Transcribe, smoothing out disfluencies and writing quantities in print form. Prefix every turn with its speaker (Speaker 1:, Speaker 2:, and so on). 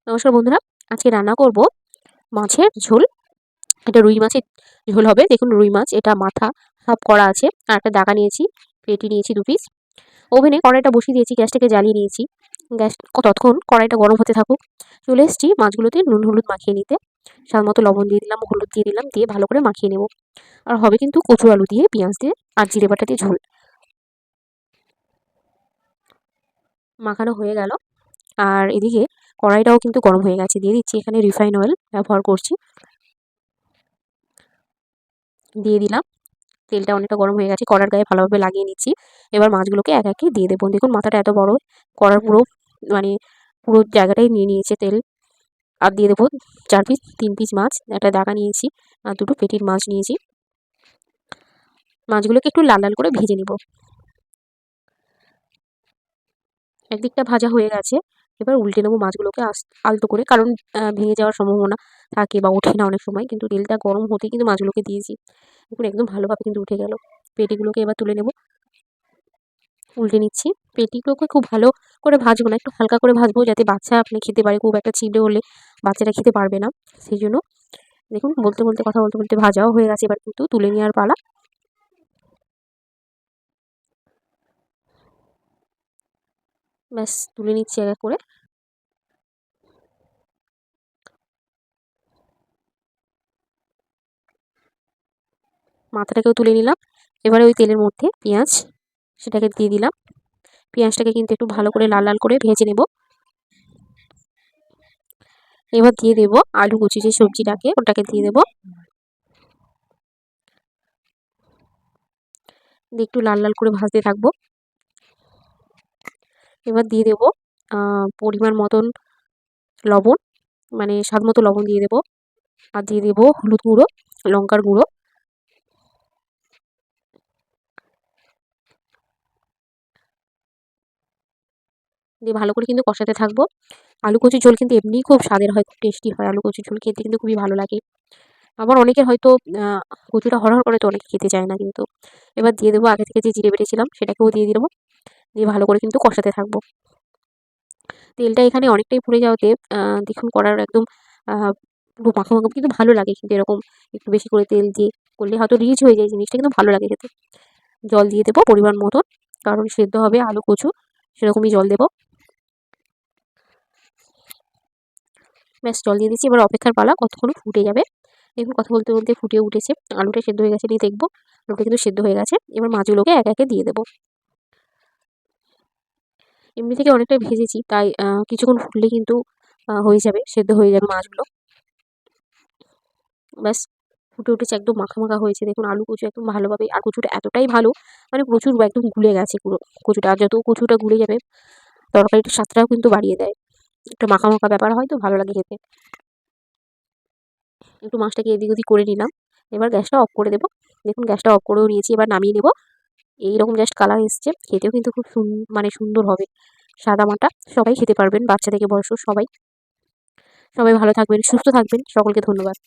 Speaker 1: নমস্কার বন্ধুরা, আজকে রান্না করব মাছের ঝোল। এটা রুই মাছের ঝোল হবে। দেখুন রুই মাছ, এটা মাথা সব করা আছে। আর একটা ডাকা নিয়েছি, পেটি নিয়েছি 2 পিস। ওভেনে কড়াইটা বসিয়ে দিয়েছি, গ্যাসটাকে জ্বালিয়ে নিয়েছি। গ্যাস ততক্ষণ কড়াইটা গরম হতে থাকুক। চলে এসেছি মাছগুলোতে নুন হলুদ মাখিয়ে নিতে। স্বাদ মতো লবণ দিয়ে দিলাম, হলুদ দিয়ে দিলাম, দিয়ে ভালো করে মাখিয়ে নেব। আর হবে কিন্তু কচু আলু দিয়ে, পেঁয়াজ দিয়ে আর জিরে বাটা দিয়ে ঝোল। মাখানো হয়ে গেল। আর এদিকে কড়াইটাও কিন্তু গরম হয়ে গেছে। দিয়ে দিচ্ছি এখানে রিফাইন অয়েল ব্যবহার করছি, দিয়ে দিলাম। তেলটা অনেকটা গরম হয়ে গেছে, কড়ার গায়ে ভালোভাবে লাগিয়ে নিচ্ছি। এবার মাছগুলোকে এক একে দিয়ে দেবো। দেখুন মাথাটা এত বড়, কড়ার পুরো মানে পুরো জায়গাটাই নিয়ে নিয়েছে তেল। আর দিয়ে দেবো 4 পিস 3 পিস মাছ, একটা ডাকা নিয়েছি আর 2টো পেটির মাছ নিয়েছি। মাছগুলোকে একটু লাল লাল করে ভেজে নিব। একদিকটা ভাজা হয়ে গেছে, এবার উল্টে নেবো মাছগুলোকে আলতো করে, কারণ ভেঙে যাওয়ার সম্ভাবনা থাকে বা ওঠে না অনেক সময়। কিন্তু তেলটা গরম হতেই কিন্তু মাছগুলোকে দিয়েছি। দেখুন একদম ভালোভাবে কিন্তু উঠে গেল। পেটিগুলোকে এবার তুলে নেব, উল্টে নিচ্ছি। পেটিগুলোকে খুব ভালো করে ভাজবো না, একটু হালকা করে ভাজবো, যাতে বাচ্চা আপনি খেতে পারে। খুব একটা ছিদ্র হলে বাচ্চারা খেতে পারবে না, সেই জন্য। দেখুন বলতে বলতে কথা বলতে বলতে ভাজাও হয়ে গেছে, এবার কিন্তু তুলে নেওয়ার পালা। ব্যাস তুলে নিচ্ছি এক এক করে। মাথাটাকেও তুলে নিলাম। এবারে ওই তেলের মধ্যে পেঁয়াজ সেটাকে দিয়ে দিলাম। পেঁয়াজটাকে কিন্তু একটু ভালো করে লাল লাল করে ভেজে নেব। এবার দিয়ে দেবো আলু কুচি, যে সবজিটাকে ওটাকে দিয়ে দেবো। দিয়ে একটু লাল লাল করে ভাজতে থাকবো। এবার দিয়ে দেবো পরিমাণ মতন লবণ, মানে স্বাদ মতো লবণ দিয়ে দেবো। আর দিয়ে দেবো হলুদ গুঁড়ো, লঙ্কার গুঁড়ো। দিয়ে ভালো করে কিন্তু কষাতে থাকবো। আলু কচুর ঝোল কিন্তু এমনিই খুব স্বাদের হয়, খুব টেস্টি হয়। আলু কচুর ঝোল খেতে কিন্তু খুবই ভালো লাগে। আবার অনেকের হয়তো কচুটা হরহর করে, তো অনেকে খেতে চায় না কিন্তু। এবার দিয়ে দেবো আগে থেকে যে জিরে বেটেছিলাম, সেটাকেও দিয়ে দেবো। দিয়ে ভালো করে কিন্তু কষাতে থাকবো। তেলটা এখানে অনেকটাই পুড়ে যাওয়াতে দেখুন কড়ার একদম পুরো মাখা মাখা কিন্তু ভালো লাগে। কিন্তু এরকম একটু বেশি করে তেল দিয়ে করলে হয়তো রিচ হয়ে যায় জিনিসটা, কিন্তু ভালো লাগে খেতে। জল দিয়ে দেবো পরিমাণ মতন, কারণ সেদ্ধ হবে আলু কচু, সেরকমই জল দেবো। ব্যাস জল দিয়ে দিচ্ছি, এবার অপেক্ষার পালা, কতক্ষণ ফুটে যাবে। দেখুন কথা বলতে বলতে ফুটে উঠেছে। আলুটা সেদ্ধ হয়ে গেছে, নিয়ে দেখবো। আলুটা কিন্তু সেদ্ধ হয়ে গেছে। এবার মাছগুলোকে এক একে দিয়ে দেবো। এমনি থেকে অনেকটাই ভেজেছি, তাই কিছুক্ষণ ফুটলে কিন্তু হয়ে যাবে, সেদ্ধ হয়ে যাবে মাছগুলো। ব্যাস ফুটে উঠেছে, একদম মাখা মাখা হয়েছে। দেখুন আলু কচু একদম ভালোভাবে, আর কচুটা এতটাই ভালো, মানে প্রচুর একদম গুলে গেছে পুরো কচুটা। আর যত কচুটা গুলে যাবে, তরকারিটার স্বাদটাও কিন্তু বাড়িয়ে দেয়। একটা মাখা মাখা ব্যাপার হয়, তো ভালো লাগে খেতে। একটু মাছটাকে এদিক ওদিক করে নিলাম। এবার গ্যাসটা অফ করে দেবো। দেখুন গ্যাসটা অফ করেও নিয়েছি, এবার নামিয়ে নেব। এইরকম জাস্ট কালার এসছে, খেতেও কিন্তু খুব মানে সুন্দর হবে। সাদামাটা সবাই খেতে পারবেন, বাচ্চা থেকে বয়স্ক সবাই। সবাই ভালো থাকবেন, সুস্থ থাকবেন। সকলকে ধন্যবাদ।